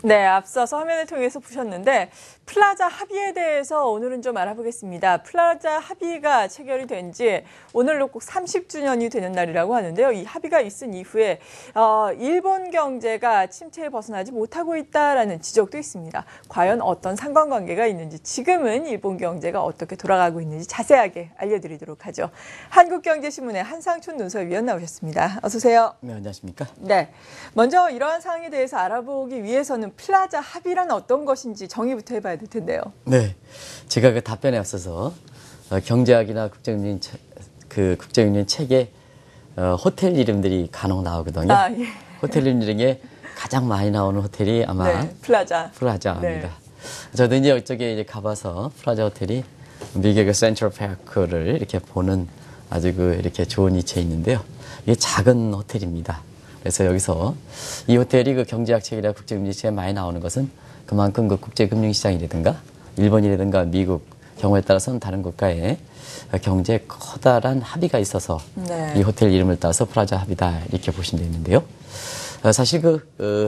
네, 앞서서 화면을 통해서 보셨는데 플라자 합의에 대해서 오늘은 좀 알아보겠습니다. 플라자 합의가 체결이 된 지 오늘로 꼭 30주년이 되는 날이라고 하는데요. 이 합의가 있은 이후에 일본 경제가 침체에 벗어나지 못하고 있다라는 지적도 있습니다. 과연 어떤 상관관계가 있는지, 지금은 일본 경제가 어떻게 돌아가고 있는지 자세하게 알려드리도록 하죠. 한국경제신문의 한상춘 논설위원 나오셨습니다. 어서 오세요. 네, 안녕하십니까? 네, 먼저 이러한 사항에 대해서 알아보기 위해서는 플라자 합의란 어떤 것인지 정의부터 해봐야 될 텐데요. 네, 제가 그 답변에 앞서서 경제학이나 국제윤리 책에 호텔 이름들이 간혹 나오거든요. 아, 예. 호텔 이름 중에 가장 많이 나오는 호텔이 아마 네, 플라자입니다. 네. 저도 이제 이쪽에 이제 가봐서 플라자 호텔이 미국의 센트럴 파크를 이렇게 보는 아주 이렇게 좋은 위치에 있는데요. 이게 작은 호텔입니다. 그래서 여기서 이 호텔이 경제학 책이나 국제금융 책에 많이 나오는 것은 그만큼 국제금융시장이라든가 일본이라든가 미국 경우에 따라서는 다른 국가의 경제에 커다란 합의가 있어서 네. 이 호텔 이름을 따서 플라자 합의다 이렇게 보시면 되는데요. 사실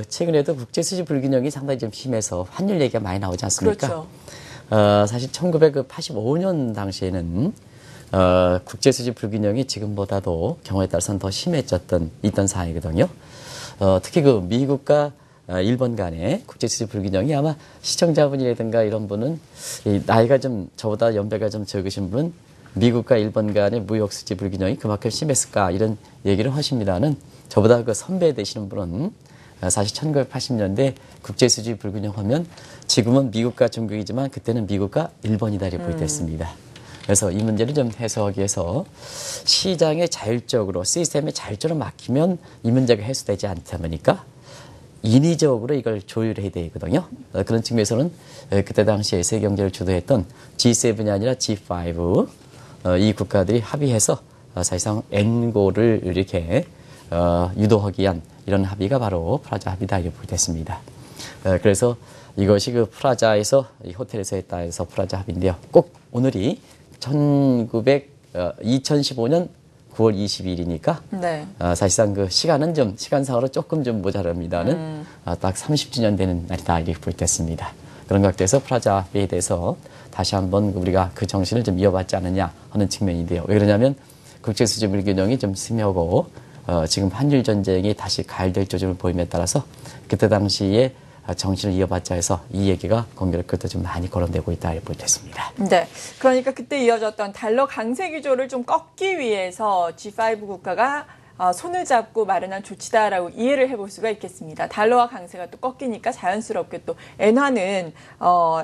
최근에도 국제 수지 불균형이 상당히 좀 심해서 환율 얘기가 많이 나오지 않습니까? 그렇죠. 사실 1985년 당시에는 국제 수지 불균형이 지금보다도 경우에 따라서는 더 심해졌던 있던 상황이거든요. 특히 미국과 일본 간의 국제 수지 불균형이 아마 시청자분이라든가 이런 분은 나이가 좀 저보다 연배가 좀 적으신 분은 미국과 일본 간의 무역 수지 불균형이 그만큼 심했을까 이런 얘기를 하십니다는 저보다 선배 되시는 분은 사실 1980년대 국제 수지 불균형 하면 지금은 미국과 중국이지만 그때는 미국과 일본이다 이렇게 보였습니다. 그래서 이 문제를 좀 해소하기 위해서 시장에 자율적으로 시스템에 자율적으로 맡기면 이 문제가 해소되지 않다 보니까 인위적으로 이걸 조율해야 되거든요. 그런 측면에서는 그때 당시에 세계 경제를 주도했던 G7이 아니라 G5 이 국가들이 합의해서 사실상 N고를 이렇게 유도하기 위한 이런 합의가 바로 플라자 합의다 이렇게 됐습니다. 그래서 이것이 플라자에서 이 호텔에서 했다 해서 플라자 합의인데요. 꼭 오늘이 2015년 9월 22일이니까 네. 사실상 시간상으로 조금 좀 모자랍니다는 딱 30주년 되는 날이다 이렇게 보겠습니다. 그런 각도에서 플라자 합의에 대해서 다시 한번 우리가 그 정신을 좀 이어받지 않느냐 하는 측면인데요. 왜 그러냐면 국제수지 불균형이 좀 심하고 지금 한일 전쟁이 다시 가열될 조짐을 보임에 따라서 그때 당시에 정신을 이어받자 해서 이 얘기가 공교롭 그때 좀 많이 거론되고 있다 이렇게 보겠습니다. 네, 그러니까 그때 이어졌던 달러 강세 기조를 좀 꺾기 위해서 G5 국가가 손을 잡고 마련한 조치다라고 이해를 해볼 수가 있겠습니다. 달러와 강세가 또 꺾이니까 자연스럽게 또 엔화는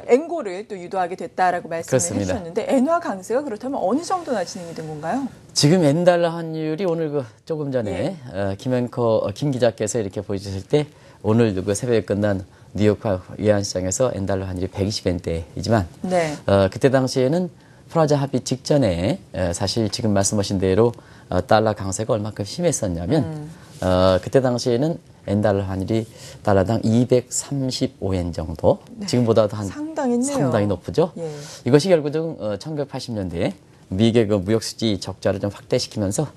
엔고를 또 유도하게 됐다라고 말씀을 그렇습니다. 해주셨는데 엔화 강세가 그렇다면 어느 정도나 진행이 된 건가요? 지금 엔달러 환율이 오늘 조금 전에 김 기자께서 이렇게 보여주실 때 오늘 새벽에 끝난 뉴욕 외환시장에서 엔달러 환율이 120엔대이지만 네. 그때 당시에는 플라자 합의 직전에 사실 지금 말씀하신 대로 달러 강세가 얼마큼 심했었냐면 그때 당시에는 엔달러 환율이 달러당 235엔 정도 지금보다도 상당히 높죠. 예. 이것이 결국은 1980년대에 미국의 무역수지 적자를 좀 확대시키면서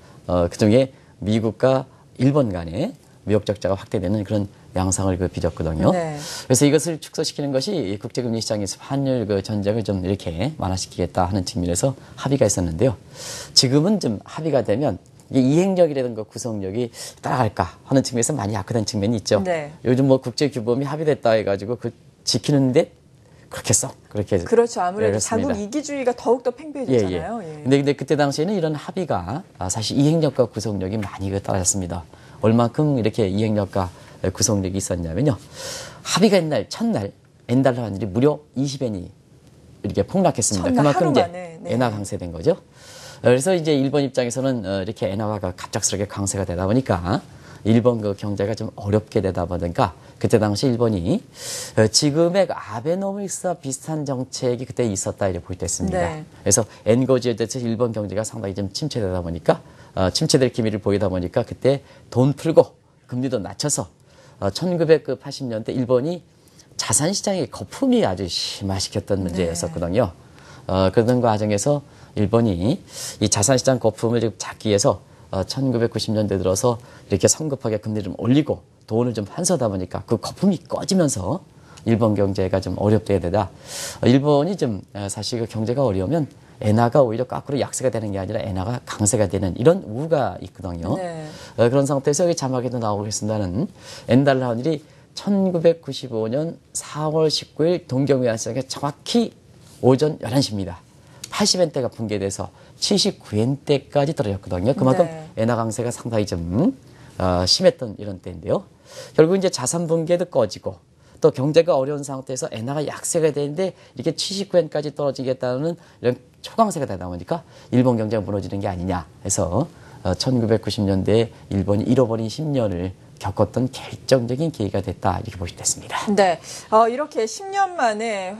그중에 미국과 일본 간의 무역 적자가 확대되는 그런 양상을 빚었거든요. 네. 그래서 이것을 축소시키는 것이 국제금리 시장에서 환율 전쟁을 좀 이렇게 완화시키겠다 하는 측면에서 합의가 있었는데요. 지금은 좀 합의가 되면 이게 이행력이라든가 구성력이 따라갈까 하는 측면에서 많이 악화된 측면이 있죠. 네. 요즘 국제규범이 합의됐다 해가지고 지키는데 그렇게 그렇죠. 아무래도 그렇습니다. 자국 이기주의가 더욱더 팽배해졌잖아요. 예. 근데 그때 당시에는 이런 합의가 사실 이행력과 구성력이 많이 떨어졌습니다. 얼만큼 이렇게 이행력과 구성력이 있었냐면요. 합의가 첫날 엔달러 환율이 무려 20엔이 이렇게 폭락했습니다. 그만큼 이제 엔화 강세된 거죠. 그래서 이제 일본 입장에서는 이렇게 엔화가 갑작스럽게 강세가 되다 보니까 일본 경제가 좀 어렵게 되다 보니까 그때 당시 일본이 지금의 아베노믹스와 비슷한 정책이 그때 있었다 이렇게 보였습니다. 네. 그래서 엔고지에 대해서 일본 경제가 상당히 좀 침체되다 보니까 침체될 기미를 보이다 보니까 그때 돈 풀고 금리도 낮춰서 1980년대 일본이 자산시장의 거품이 아주 심화시켰던 문제였었거든요. 그런 과정에서 일본이 이 자산시장 거품을 잡기 위해서 1990년대 들어서 이렇게 성급하게 금리를 올리고 돈을 좀 환수하다 보니까 그 거품이 꺼지면서 일본 경제가 좀 어렵게 되다. 일본이 좀 사실 그 경제가 어려우면 엔화가 오히려 거꾸로 약세가 되는 게 아니라 엔화가 강세가 되는 이런 우가 있거든요. 네. 그런 상태에서 여기 자막에도 나오고 있습니다는 엔달러 환율이 1995년 4월 19일 동경위안시장에 정확히 오전 11시입니다. 80엔대가 붕괴돼서 79엔대까지 떨어졌거든요. 그만큼 네. 엔화 강세가 상당히 좀 심했던 이런 때인데요. 결국 이제 자산 붕괴도 꺼지고 또 경제가 어려운 상태에서 엔화가 약세가 되는데 이렇게 79엔까지 떨어지겠다는 이런 초강세가 되다 보니까 일본 경제가 무너지는 게 아니냐 해서 1990년대에 일본이 잃어버린 10년을 겪었던 결정적인 계기가 됐다 이렇게 보시면 됐습니다. 네, 이렇게 10년 만에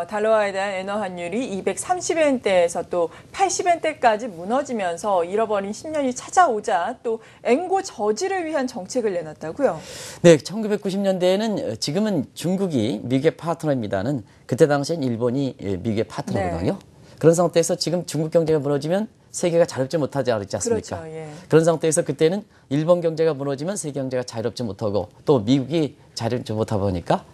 달러화에 대한 엔화 환율이 230엔대에서 또 80엔대까지 무너지면서 잃어버린 10년이 찾아오자 또 엔고 저지를 위한 정책을 내놨다고요? 네, 1990년대에는 지금은 중국이 미국의 파트너입니다는 그때 당시엔 일본이 미국의 파트너거든요. 네. 그런 상태에서 지금 중국 경제가 무너지면 세계가 자유롭지 못하지 않습니까? 그렇죠, 예. 그런 상태에서 그때는 일본 경제가 무너지면 세계 경제가 자유롭지 못하고 또 미국이 자유롭지 못하다 보니까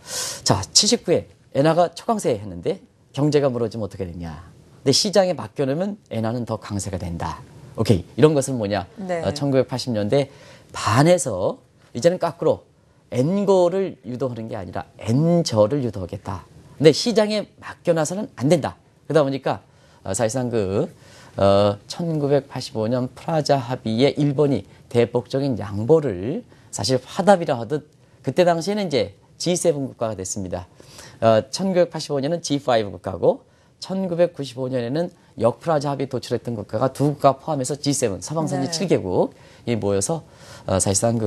자 79에 엔화가 초강세 했는데 경제가 무너지면 어떻게 되냐. 근데 시장에 맡겨놓으면 엔화는 더 강세가 된다. 오케이. 이런 것은 뭐냐. 네. 1980년대 반에서 이제는 거꾸로 엔고를 유도하는 게 아니라 엔저를 유도하겠다. 근데 시장에 맡겨놔서는 안 된다. 그러다 보니까 사실상 1985년 프라자 합의에 일본이 대폭적인 양보를 사실 화답이라 하듯 그때 당시에는 이제 G7 국가가 됐습니다. 1985년은 G5 국가고 1995년에는 역프라자 합의 도출했던 국가가 두 국가 포함해서 G7 서방선지 네. 7개국이 모여서 사실상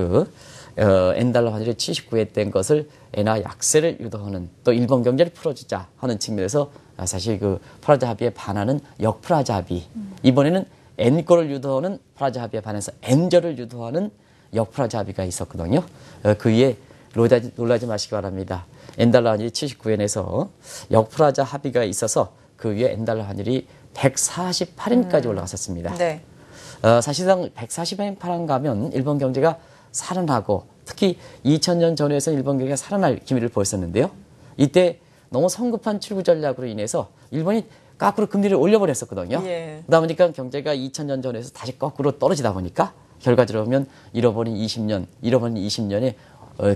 엔달러 환율이 79에 된 것을 엔화 약세를 유도하는 또 일본 경제를 풀어주자 하는 측면에서 사실 프라자 합의에 반하는 역프라자 합의. 이번에는 엔고를 유도하는 프라자 합의에 반해서 엔저를 유도하는 역프라자 합의가 있었거든요. 그 위에 놀라지 마시기 바랍니다. 엔달러 환율이 79엔에서 역프라자 합의가 있어서 그 위에 엔달러 환율이 148엔까지 올라갔었습니다. 네. 사실상 140엔 파란 가면 일본 경제가 살아나고 특히 2000년 전후에서 일본 경제가 살아날 기미를 보였었는데요. 이때 너무 성급한 출구 전략으로 인해서 일본이 거꾸로 금리를 올려버렸었거든요. 예. 그러다 보니까 경제가 2000년 전에서 다시 거꾸로 떨어지다 보니까 결과적으로 보면 잃어버린 20년에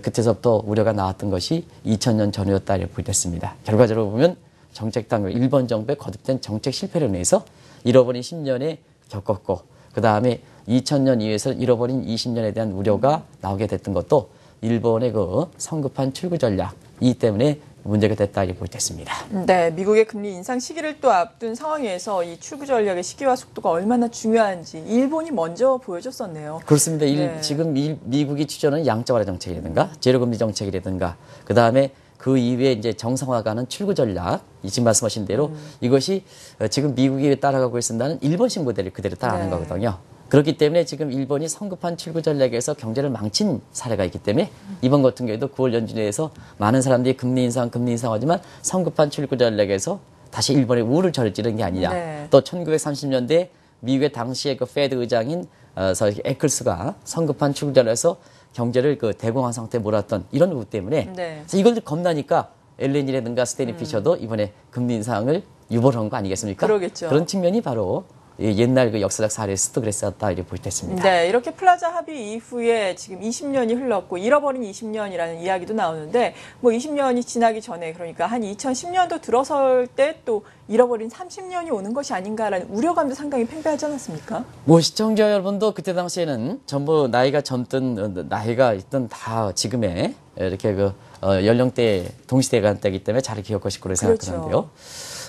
그때서부터 우려가 나왔던 것이 2000년 전후였다 이렇게 보겠습니다. 결과적으로 보면 정책당 일본 정부의 거듭된 정책 실패로 인해서 잃어버린 10년에 겪었고 그 다음에 2000년 이후에서 잃어버린 20년에 대한 우려가 나오게 됐던 것도 일본의 성급한 출구 전략 이 때문에 문제가 됐다 이렇게 보겠습니다. 네, 미국의 금리 인상 시기를 또 앞둔 상황에서 이 출구 전략의 시기와 속도가 얼마나 중요한지 일본이 먼저 보여줬었네요. 그렇습니다. 네. 지금 미국이 추진하는 양적 완화 정책이라든가 제로금리 정책이라든가 그 다음에 그 이후에 이제 정상화가는 출구 전략 지금 말씀하신 대로 이것이 지금 미국이 따라가고 있습니다는 일본식 모델을 그대로 따라가는 네. 거거든요. 그렇기 때문에 지금 일본이 성급한 출구 전략에서 경제를 망친 사례가 있기 때문에 이번 같은 경우에도 9월 연준회에서 많은 사람들이 금리 인상하지만 성급한 출구 전략에서 다시 일본의 우를 저지른 게 아니냐. 네. 또 1930년대 미국의 당시의 페드 의장인 에클스가 성급한 출구 전략에서 경제를 대공황 상태에 몰았던 이런 우려 때문에 네. 그래서 이걸 겁나니까 엘렌이라든가 스테니 피셔도 이번에 금리 인상을 유보를 한 거 아니겠습니까? 그러겠죠. 그런 측면이 바로 옛날 역사적 사례에서도 그랬었다 이렇게 볼 때 있습니다. 네, 이렇게 플라자 합의 이후에 지금 20년이 흘렀고 잃어버린 20년이라는 이야기도 나오는데 뭐 20년이 지나기 전에 그러니까 한 2010년도 들어설 때 또 잃어버린 30년이 오는 것이 아닌가라는 우려감도 상당히 팽배하지 않았습니까? 뭐 시청자 여러분도 그때 당시에는 전부 나이가 젊든 나이가 있든 다 지금의 이렇게 연령대 동시대간대이기 때문에 잘 기억하실 거로 생각하는데요.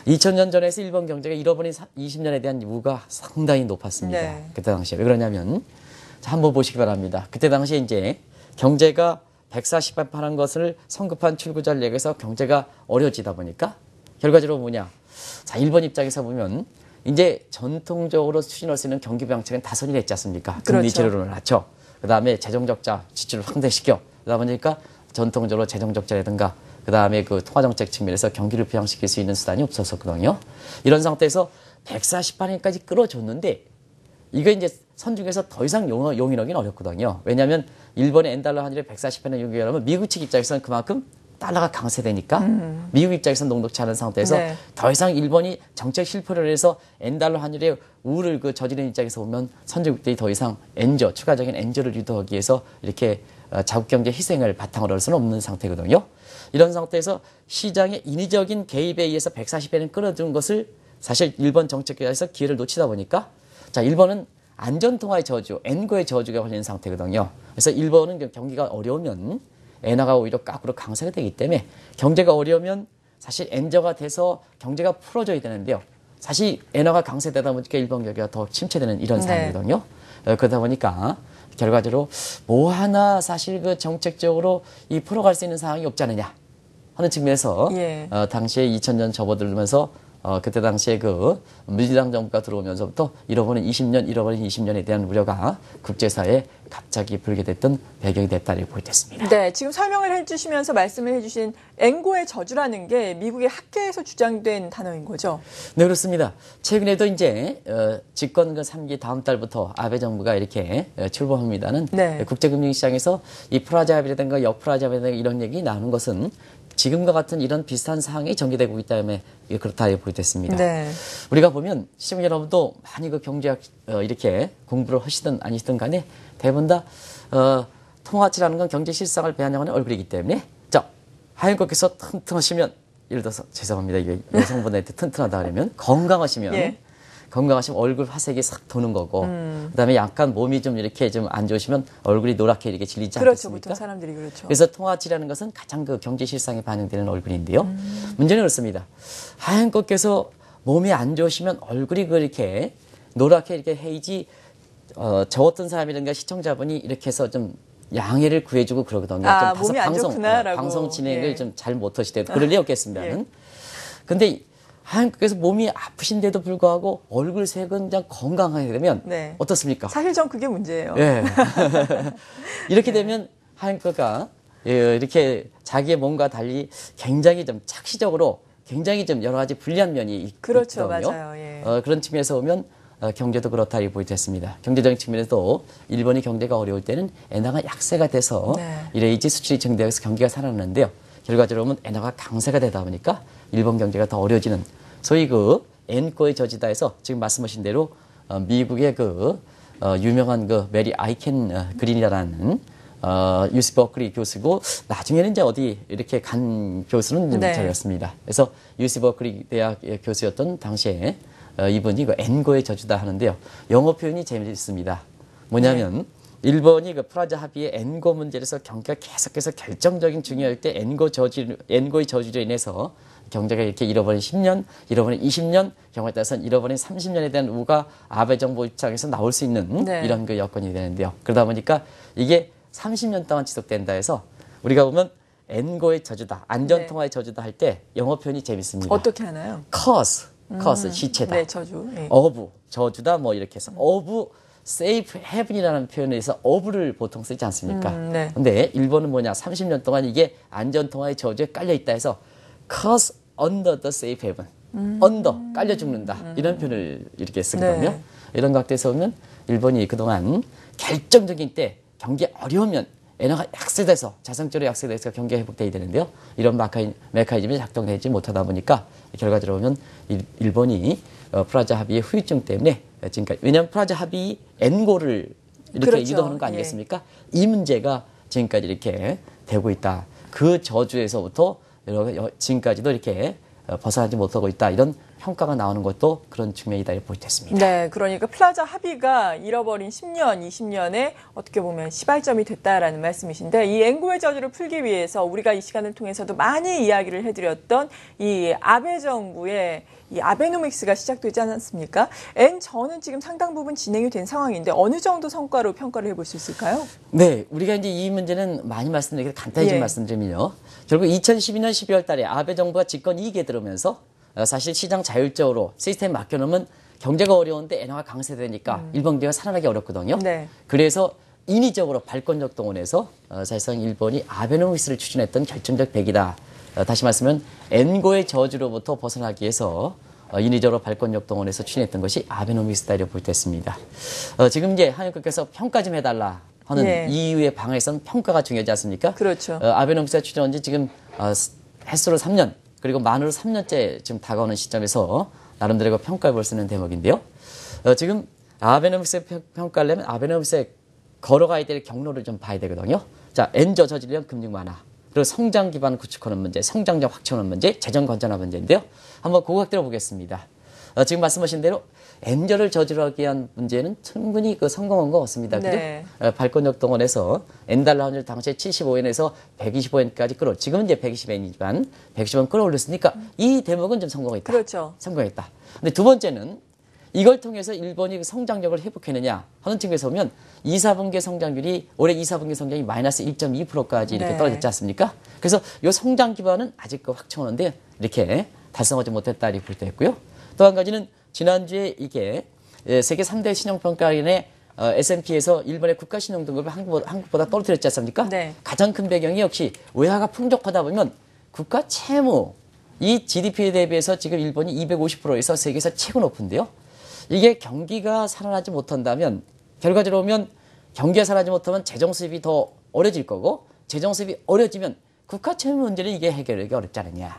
2000년 전에서 일본 경제가 잃어버린 20년에 대한 우가 상당히 높았습니다. 네. 그때 당시에. 왜 그러냐면, 자, 한번 보시기 바랍니다. 그때 당시에 이제 경제가 140만 파는 것을 성급한 출구 전략에서 경제가 어려워지다 보니까 결과적으로 뭐냐. 자, 일본 입장에서 보면 이제 전통적으로 추진할 수 있는 경기 부양책은 다선이 됐지 않습니까? 금리 그렇죠. 제로를 낮춰. 그 다음에 재정적자 지출을 확대시켜. 그러다 보니까 전통적으로 재정적자라든가 그 다음에 통화정책 측면에서 경기를 부양시킬 수 있는 수단이 없었었거든요. 이런 상태에서 148엔까지 끌어줬는데 이거 이제 선중에서 더 이상 용인하기는 어렵거든요. 왜냐하면 일본의 엔달러 환율이 140배나 용인하면 미국 측 입장에서는 그만큼 달러가 강세되니까 미국 입장에서는 녹록지 않은 상태에서 네. 더 이상 일본이 정책 실패를 해서 엔달러 환율의 우를 저지르는 입장에서 보면 선진국들이 더 이상 추가적인 엔저를 유도하기 위해서 이렇게 자국 경제 희생을 바탕으로 할 수는 없는 상태거든요. 이런 상태에서 시장의 인위적인 개입에 의해서 140배는 끌어준 것을 사실 일본 정책계에서 기회를 놓치다 보니까 자, 일본은 안전통화의 저주, 엔고의 저주가 걸리는 상태거든요. 그래서 일본은 경기가 어려우면 엔화가 오히려 거꾸로 강세가 되기 때문에 경제가 어려우면 사실 엔저가 돼서 경제가 풀어져야 되는데요. 사실 엔화가 강세되다 보니까 일본 경기가 더 침체되는 이런 상황이거든요. 그러다 보니까 결과적으로 뭐 하나 사실 정책적으로 풀어갈 수 있는 상황이 없지 않느냐 하는 측면에서 예. 당시에 2000년 접어들면서 그때 당시에 민주당 정부가 들어오면서부터 잃어버린 20년에 대한 우려가 국제사회에 갑자기 불게 됐던 배경이 됐다고 보겠습니다. 네, 지금 설명을 해주시면서 말씀을 해주신 엔고의 저주라는 게 미국의 학계에서 주장된 단어인 거죠? 네, 그렇습니다. 최근에도 이제 집권 3기 다음 달부터 아베 정부가 이렇게 출범합니다는 네. 국제금융시장에서 이 프라자 합의라든가 역프라자 합의라든가 이런 얘기 나오는 것은 지금과 같은 이런 비슷한 상황이 전개되고 있기 때문에 그렇다고 보겠습니다. 네. 우리가 보면 시민 여러분도 많이 경제학 이렇게 공부를 하시든 아니시든 간에 대부분 다 통화치라는 건 경제 실상을 배반하는 얼굴이기 때문에 자, 하얀것께서 튼튼하시면 예를 들어서 죄송합니다. 이게 여성분한테 튼튼하다 그러면 건강하시면 예. 건강하시면 얼굴 화색이 싹 도는 거고 그다음에 약간 몸이 좀 이렇게 좀 안 좋으시면 얼굴이 노랗게 이렇게 질리지 그렇죠. 않겠습니까? 보통 사람들이 그렇죠. 그래서 통화치라는 것은 가장 경제 실상에 반영되는 얼굴인데요. 문제는 그렇습니다. 하얀것께서 몸이 안 좋으시면 얼굴이 그렇게 노랗게 이렇게 헤이지 저 어떤 사람이든가 시청자분이 이렇게 해서 좀 양해를 구해주고 그러거든요. 아, 좀 몸이 안 좋구나라고. 방송 진행을 예. 좀 잘 못하시대도 그럴 리 없겠습니다는. 예. 근데 하얀것께서 몸이 아프신데도 불구하고 얼굴 색은 그냥 건강하게 되면 네. 어떻습니까? 사실 전 그게 문제예요. 예. 이렇게 되면 하얀거가 이렇게 자기의 몸과 달리 굉장히 좀 착시적으로 굉장히 좀 여러 가지 불리한 면이 그렇죠. 있거든요. 맞아요. 예. 그런 측면에서 보면 경제도 그렇다고 보이겠습니다. 경제적인 측면에서도 일본이 경제가 어려울 때는 엔화가 약세가 돼서 네. 이레이지 수출이 증대해서 경기가 살아나는데요. 결과적으로 보면 엔화가 강세가 되다 보니까 일본 경제가 더 어려워지는 소위 엔코의 저지다 해서 지금 말씀하신 대로 미국의 유명한 메리 아이켄 그린이라는 UC 버클리 교수고 나중에는 이제 어디 이렇게 간 교수는 좀 네. 잘했습니다. 그래서 UC 버클리 대학 교수였던 당시에 이분이 엔고의 저주다 하는데요. 영어 표현이 재미있습니다. 뭐냐면 일본이 프라자 합의의 엔고 문제에서 경기가 계속해서 결정적인 중요할 때 엔고의 저주로 인해서 경제가 이렇게 잃어버린 10년, 잃어버린 20년, 경우에 따라서는 잃어버린 30년에 대한 우가 아베 정부 입장에서 나올 수 있는 네. 이런 여건이 되는데요. 그러다 보니까 이게 30년 동안 지속된다 해서 우리가 보면 엔고의 저주다, 안전통화의 저주다 할 때 영어 표현이 재밌습니다. 어떻게 하나요? cause, 시체다. 네, 저주. 예. of, 저주다 뭐 이렇게 해서 of safe haven이라는 표현에서 of를 보통 쓰지 않습니까? 네. 근데 일본은 뭐냐? 30년 동안 이게 안전통화의 저주에 깔려 있다 해서 cause under the safe haven. under, 깔려 죽는다. 이런 표현을 이렇게 쓰거든요. 네. 이런 각도에서 보면 일본이 그동안 결정적인 때 경기 어려우면 엔화가 약세돼서 자성적으로 약세돼서 경기가 회복돼야 되는데요. 이런 메커니즘이 작동되지 못하다 보니까 결과적으로 보면 일본이 프라자 합의의 후유증 때문에 지금까지 왜냐하면 프라자 합의 엔고를 이렇게 그렇죠. 유도하는 거 아니겠습니까? 이 문제가 지금까지 이렇게 되고 있다. 그 저주에서부터 지금까지도 이렇게 벗어나지 못하고 있다. 이런 평가가 나오는 것도 그런 측면이다 이렇게 보겠습니다. 네, 그러니까 플라자 합의가 잃어버린 10년, 20년에 어떻게 보면 시발점이 됐다라는 말씀이신데 이 엔고의 저주를 풀기 위해서 우리가 이 시간을 통해서도 많이 이야기를 해드렸던 이 아베 정부의 이 아베노믹스가 시작되지 않았습니까? 엔저는 지금 상당 부분 진행이 된 상황인데 어느 정도 성과로 평가를 해볼 수 있을까요? 네, 우리가 이제 이 문제는 많이 말씀드리고 간단히 좀 예. 말씀드리면요. 결국 2012년 12월 달에 아베 정부가 집권 2기에 들어오면서 사실 시장 자율적으로 시스템 맡겨놓으면 경제가 어려운데 엔화가 강세되니까 일본 경제가 살아나기 어렵거든요. 네. 그래서 인위적으로 발권적 동원해서 사실상 일본이 아베노믹스를 추진했던 결정적 계기다. 다시 말씀하면 엔고의 저주로부터 벗어나기 위해서 인위적으로 발권력 동원해서 추진했던 것이 아베노믹스다 이렇게 볼 때 있습니다. 지금 이제 한국께서 평가 좀 해달라 하는 예. 이유의 방에서는 평가가 중요하지 않습니까? 그렇죠. 아베노믹스가 추진한 지 지금 횟수로 3년 그리고 만으로 3년째 지금 다가오는 시점에서 나름대로 평가해 볼 수 있는 대목인데요. 지금 아베노믹스 평가하려면 아베노믹스에 걸어가야 될 경로를 좀 봐야 되거든요. 자, 엔저 저질령 금융 완화, 그리고 성장 기반 구축하는 문제, 성장력 확충하는 문제, 재정 건전화 문제인데요. 한번 고각들어 보겠습니다. 지금 말씀하신 대로 엔저를 저지르기 위한 문제는 충분히 성공한 것 같습니다. 네. 그죠? 발권력 동원해서 엔달러 환율 당시에 75엔에서 125엔까지 끌어, 지금은 이제 120엔이지만 110원 끌어올렸으니까 이 대목은 좀 성공했다. 그렇죠. 성공했다. 근데 두 번째는 이걸 통해서 일본이 성장력을 회복했느냐 하는 측면에서 보면 2, 4분기 성장률이 올해 2, 4분기 성장이 마이너스 1.2%까지 이렇게 네. 떨어졌지 않습니까? 그래서 이 성장 기반은 아직 확충하는데 이렇게 달성하지 못했다 이렇게 볼 때 있고요. 또 한 가지는 지난주에 이게 세계 3대 신용평가원의 S&P에서 일본의 국가신용 등급을 한국보다 떨어뜨렸지 않습니까? 네. 가장 큰 배경이 역시 외화가 풍족하다 보면 국가 채무, 이 GDP에 대비해서 지금 일본이 250%에서 세계에서 최고 높은데요. 이게 경기가 살아나지 못한다면, 결과적으로 보면 경기가 살아나지 못하면 재정 수입이 더 어려질 거고, 재정 수입이 어려지면 국가 채무 문제는 이게 해결하기 어렵지 않느냐.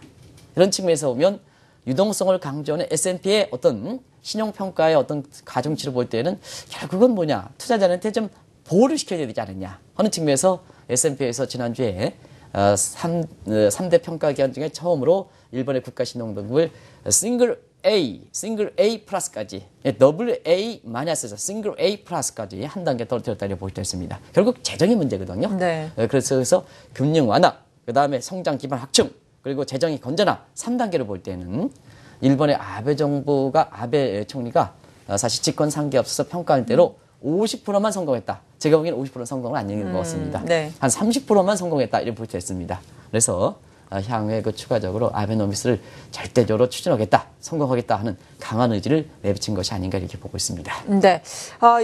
이런 측면에서 보면 유동성을 강조하는 S&P의 어떤 신용평가의 어떤 가중치를 볼 때는 결국은 뭐냐, 투자자한테 좀 보호를 시켜야 되지 않느냐 하는 측면에서 S&P에서 지난주에 3대 평가 기관 중에 처음으로 일본의 국가신용등급을 싱글 A 플러스까지, 더블 A 마이너스에서 싱글 A 플러스까지 한 단계 떨어뜨렸다고 볼 수 있습니다. 결국 재정의 문제거든요. 네. 그래서 금융 완화, 그 다음에 성장 기반 확충, 그리고 재정의 건전화 3단계를 볼 때는 일본의 아베 정부가, 아베 총리가 사실 집권 상계 없어서 평가한 대로 50%만 성공했다. 제가 보기에는 50% 성공은 아닌 것 같습니다. 네. 한 30%만 성공했다 이렇게 볼 수 있습니다. 그래서 향후에 추가적으로 아베노믹스를 절대적으로 추진하겠다, 성공하겠다 하는 강한 의지를 내비친 것이 아닌가 이렇게 보고 있습니다. 네.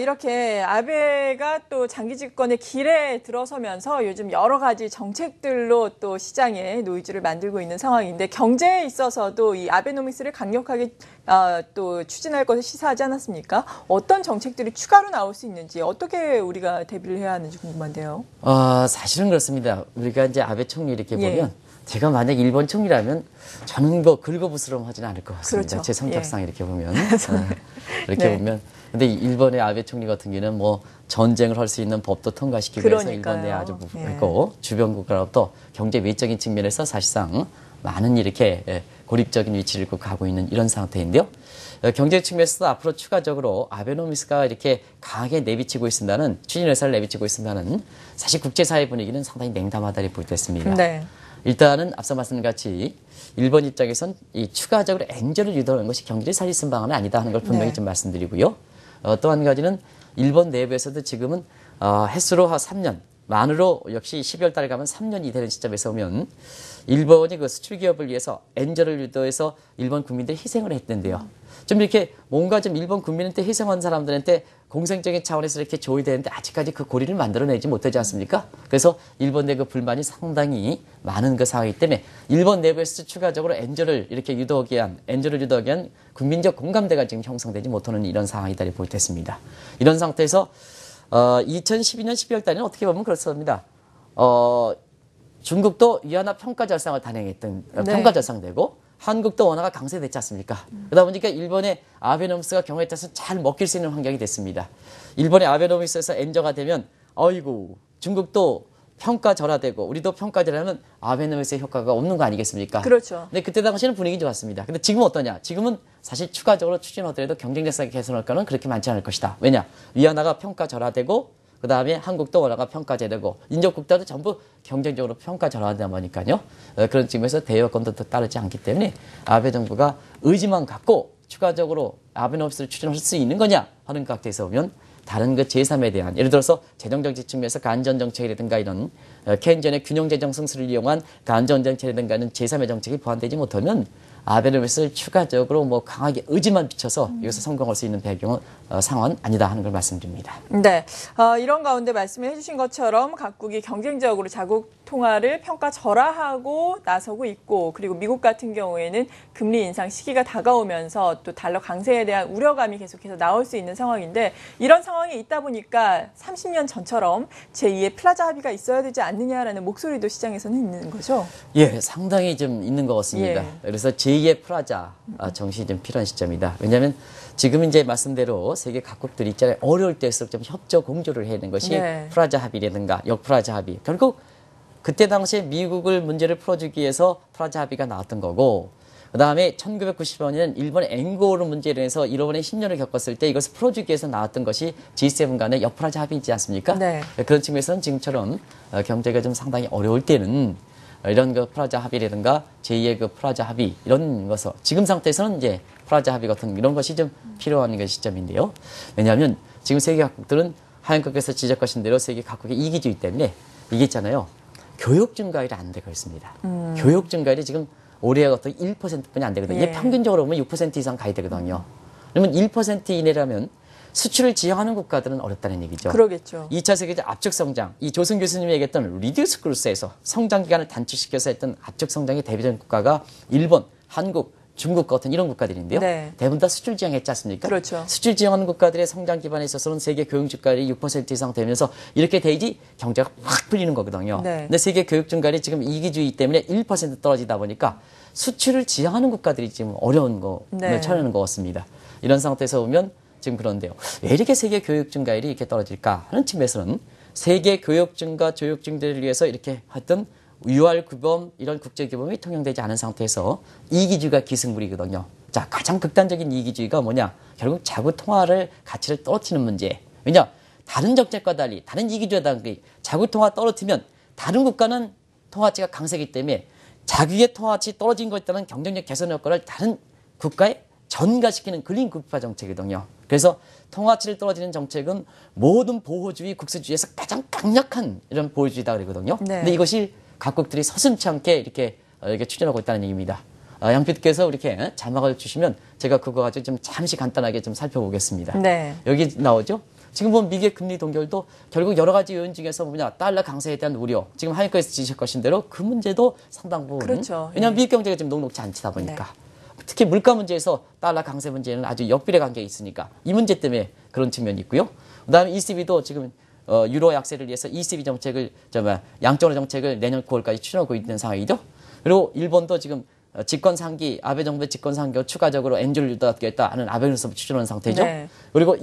이렇게 아베가 또 장기 집권의 길에 들어서면서 요즘 여러 가지 정책들로 또 시장에 노이즈를 만들고 있는 상황인데, 경제에 있어서도 이 아베노믹스를 강력하게 또 추진할 것을 시사하지 않았습니까? 어떤 정책들이 추가로 나올 수 있는지, 어떻게 우리가 대비를 해야 하는지 궁금한데요. 사실은 그렇습니다. 우리가 이제 아베 총리 이렇게 예. 보면, 제가 만약 일본 총리라면 저는 긁어부스럼하지는 않을 것 같습니다. 그렇죠. 제 성격상 예. 이렇게 보면. 이렇게 네. 보면. 근데 일본의 아베 총리 같은 경우는 뭐 전쟁을 할 수 있는 법도 통과시키기 위해서 일본 내에 아주 무섭고, 주변 국가로부터 경제 외적인 측면에서 사실상 많은 이렇게 고립적인 위치를 가고 있는 이런 상태인데요. 경제 측면에서도 앞으로 추가적으로 아베노믹스가 이렇게 강하게 내비치고 있습니다는, 추진 의사를 내비치고 있습니다는, 사실 국제사회 분위기는 상당히 냉담하다고 볼 때 있습니다. 네. 일단은 앞서 말씀같이 일본 입장에선 이 추가적으로 엔저를 유도하는 것이 경기를 살릴 수 있는 방안은 아니다 하는 걸 분명히 네. 좀 말씀드리고요. 또 한 가지는 일본 내부에서도 지금은 횟수로 3년, 만으로 역시 12월 달에 가면 3년이 되는 시점에서 오면 일본이 수출 기업을 위해서 엔저를 유도해서 일본 국민들이 희생을 했던데요. 좀 이렇게 뭔가 좀 일본 국민한테 희생한 사람들한테 공생적인 차원에서 이렇게 줘야 되는데 아직까지 그 고리를 만들어내지 못하지 않습니까? 그래서 일본 내 불만이 상당히 많은 상황이기 때문에 일본 내부에서 추가적으로 엔저를 유도하기 위한 국민적 공감대가 지금 형성되지 못하는 이런 상황이다 볼 때 있습니다. 이런 상태에서 2012년 12월 달에는 어떻게 보면 그렇습니다. 중국도 위안화 평가 절상을 단행했던, 네. 평가 절상되고, 한국도 원화가 강세됐지 않습니까? 그러다 보니까 일본의 아베노믹스가 경우에 따라서 잘 먹힐 수 있는 환경이 됐습니다. 일본의 아베노믹스에서 엔저가 되면, 어이구, 중국도 평가 절하되고, 우리도 평가 절하면 아베노믹스의 효과가 없는 거 아니겠습니까? 그렇죠. 근데 그때 당시에는 분위기 좋았습니다. 근데 지금은 어떠냐? 지금은 사실 추가적으로 추진하더라도 경쟁력상 개선할 거는 그렇게 많지 않을 것이다. 왜냐? 위안화가 평가 절하되고, 그 다음에 한국도 원화가 평가제되고, 인접국가도 전부 경쟁적으로 평가절하다 보니까요. 그런 측면에서 대여건도 따르지 않기 때문에 아베 정부가 의지만 갖고 추가적으로 아베노믹스를 추진할 수 있는 거냐 하는 각도에서 보면, 다른 제3에 대한, 예를 들어서 재정정책 측면에서 간전정책이라든가 이런 케인즈의 균형재정 승수를 이용한 간전정책이라든가 이런 제3의 정책이 보완되지 못하면 아베노믹스를 추가적으로 강하게 의지만 비춰서 여기서 성공할 수 있는 배경은 상황은 아니다 하는 걸 말씀드립니다. 네, 이런 가운데 말씀해 주신 것처럼 각국이 경쟁적으로 자국 통화를 평가절하하고 나서고 있고 그리고 미국 같은 경우에는 금리 인상 시기가 다가오면서 또 달러 강세에 대한 우려감이 계속해서 나올 수 있는 상황인데 이런 상황이 있다 보니까 30년 전처럼 제2의 플라자 합의가 있어야 되지 않느냐라는 목소리도 시장에서는 있는 거죠. 예, 상당히 좀 있는 것 같습니다. 예. 그래서 제2의 플라자 정신이 좀 필요한 시점이다. 왜냐하면 지금 이제 말씀대로 세계 각국들이 있잖아요. 어려울 때일수록 좀 협조 공조를 해야 되는 것이 네. 플라자 합의라든가 역플라자 합의. 결국 그때 당시에 미국을 문제를 풀어주기 위해서 플라자 합의가 나왔던 거고 그다음에 1995년 일본 앵고르 문제로 해서 일본에 10년을 겪었을 때 이것을 풀어주기 위해서 나왔던 것이 G7 간의 역플라자 합의이지 않습니까? 네. 그런 측면에서는 지금처럼 경제가 좀 상당히 어려울 때는 이런 그 플라자 합의라든가 제2의 그 플라자 합의 이런 것을 지금 상태에서는 이제 플라자 합의 같은 이런 것이 좀 필요한 그 시점인데요. 왜냐하면 지금 세계 각국들은 하얀국에서 지적하신 대로 세계 각국의 이기주의 때문에 이게 있잖아요. 교육 증가율이 안 되고 있습니다. 교육 증가율이 지금 올해가 어떻게 1%뿐이 안 되거든요. 예. 이게 평균적으로 보면 6% 이상 가야 되거든요. 그러면 1% 이내라면 수출을 지향하는 국가들은 어렵다는 얘기죠. 그러겠죠. 2차 세계대전 압축 성장, 이 조승 교수님이 얘기했던 리듀스 크루스에서 성장 기간을 단축시켜서 했던 압축 성장의 대표적인 국가가 일본, 한국, 중국 같은 이런 국가들인데요. 네. 대부분 다 수출 지향했지 않습니까? 그렇죠. 수출 지향하는 국가들의 성장 기반에 있어서는 세계 교육 증가율이 6% 이상 되면서 이렇게 돼야지 경제가 확 풀리는 거거든요. 네. 근데 세계 교육 증가율이 지금 이기주의 때문에 1% 떨어지다 보니까 수출을 지향하는 국가들이 지금 어려운 거 네. 처하는 것 같습니다. 이런 상태에서 보면 지금 그런데요. 왜 이렇게 세계 교육 증가율이 이렇게 떨어질까 하는 측면에서는 세계 교육 증가 교육 증대를 위해서 이렇게 했던 UR 규범 이런 국제 규범이 통용되지 않은 상태에서 이기주의가 기승부리거든요. 자, 가장 극단적인 이기주의가 뭐냐? 결국 자구 통화를 가치를 떨어뜨리는 문제. 왜냐? 다른 정책과 달리 다른 이기주의와 달리 자구 통화 떨어뜨리면 다른 국가는 통화치가 강세이기 때문에 자기의 통화치 떨어진 것에 따른 경쟁력 개선 효과를 다른 국가에 전가시키는 그린 국가 정책이거든요. 그래서 통화치를 떨어지는 정책은 모든 보호주의, 국수주의에서 가장 강력한 이런 보호주의다 그러거든요. 네. 근데 이것이 각국들이 서슴지 않게 이렇게 추진하고 있다는 얘기입니다. 양피디께서 이렇게 자막을 주시면 제가 그거 가지고 좀 잠시 간단하게 좀 살펴보겠습니다. 네. 여기 나오죠? 지금 보면 미국의 금리 동결도 결국 여러 가지 요인 중에서 뭐냐 달러 강세에 대한 우려. 지금 하이커에서 지적하신 대로 그 문제도 상당 부분. 그렇죠. 왜냐하면 미국 경제가 지금 녹록지 않다 보니까. 특히 물가 문제에서 달러 강세 문제는 아주 역비례 관계가 있으니까 이 문제 때문에 그런 측면이 있고요. 그다음에 ECB도 지금 유로 약세를 위해서 ECB 정책을 양적으로 정책을 내년 9월까지 추진하고 있는 상황이죠. 그리고 일본도 지금 집권 3기 아베 정부의 집권 3기 추가적으로 엔저를 유도하겠다 하는 아베노선을 추진하는 상태죠. 네. 그리고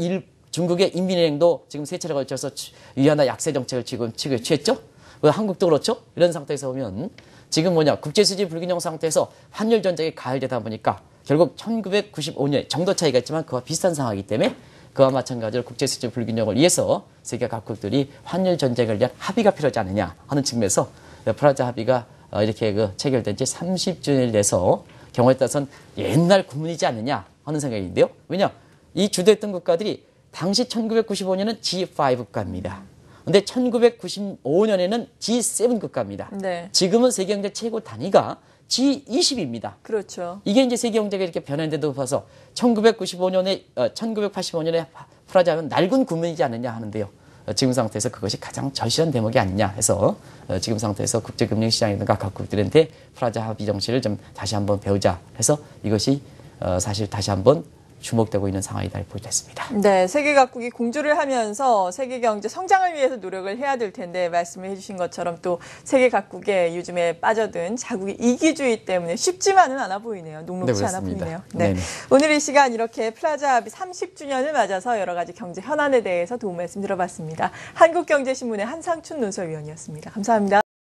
중국의 인민은행도 지금 세 차례 걸쳐서 위안화 약세 정책을 지금 취했죠. 한국도 그렇죠. 이런 상태에서 보면 지금 국제수지 불균형 상태에서 환율 전쟁이 가열되다 보니까 결국 1995년 정도 차이가 있지만 그와 비슷한 상황이기 때문에 그와 마찬가지로 국제수지 불균형을 위해서 세계 각국들이 환율 전쟁을 위한 합의가 필요하지 않느냐 하는 측면에서 플라자 합의가 이렇게 체결된 지 30주년을 내서 경우에 따라서는 옛날 구문이지 않느냐 하는 생각인데요. 왜냐? 이 주도했던 국가들이 당시 1995년은 G5 국가입니다. 근데 1995년에는 G7 국가입니다. 네. 지금은 세계 경제 최고 단위가 G20입니다. 그렇죠. 이게 이제 세계 경제가 이렇게 변했는데도 봐서 1985년에 플라자는 낡은 구문이지 않느냐 하는데요. 지금 상태에서 그것이 가장 절실한 대목이 아니냐 해서 지금 상태에서 국제금융시장이든가 각국들한테 플라자 합의 정신을 좀 다시 한번 배우자 해서 이것이 사실 다시 한번 주목되고 있는 상황이다 이렇게 됐습니다. 네, 세계 각국이 공조를 하면서 세계 경제 성장을 위해서 노력을 해야 될 텐데 말씀을 해주신 것처럼 또 세계 각국의 요즘에 빠져든 자국의 이기주의 때문에 쉽지만은 않아 보이네요. 녹록지 네, 않아 그렇습니다. 보이네요. 네. 네네. 오늘 이 시간 이렇게 플라자 합의 30주년을 맞아서 여러 가지 경제 현안에 대해서 도움 말씀 들어봤습니다. 한국경제신문의 한상춘 논설위원이었습니다. 감사합니다.